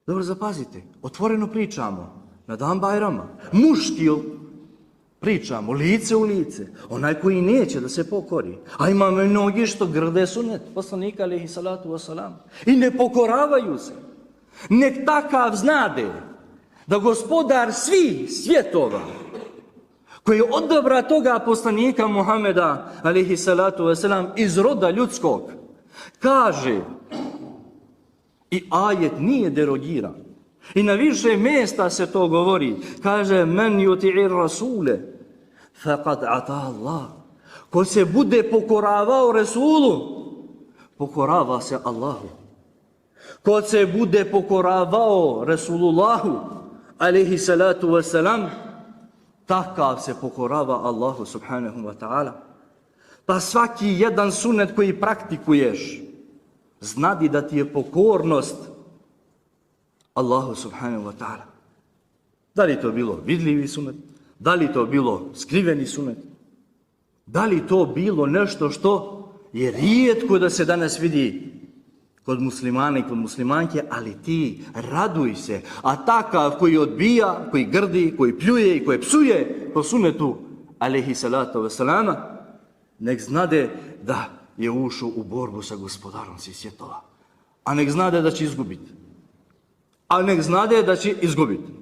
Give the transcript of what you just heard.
Dobro, zapazite, otvoreno pričamo na dan Bajrama. Muški pričamo, lice u lice. Onaj koji neće da se pokori. A ima mnogi što grde sunet poslanika alejhi salatu wasalam. I ne pokoravaju se. Nek takav znade da gospodar svih svjetova, koji je odabra toga poslanika Muhameda alejhi salatu wasalam iz roda ljudskog, kaže, i ajet nije derogiran, i na više mjesta se to govori, kaže, men yuti'ir rasule faqad ata Allah. Ko se bude pokoravao Resulu, pokorava se Allahu. Ko se bude pokoravao Resulullahu alejhi salatu wasalam, takav se pokorava Allahu subhanahu wa ta'ala. Pa svaki jedan sunet koji praktikuješ, znadi da ti je pokornost Allahu subhanahu wa ta'ala. Da li to bilo vidljivi sunet? Da li to bilo skriveni sunet? Da li to bilo nešto što je rijetko da se danas vidi kod muslimana i kod muslimanke, ali ti raduj se. A takav koji odbija, koji grdi, koji pljuje i koji psuje po sunetu alejhi salatu wasalama, nek znade da je ušao u borbu sa gospodarom svih svjetova. A nek znade da će izgubiti.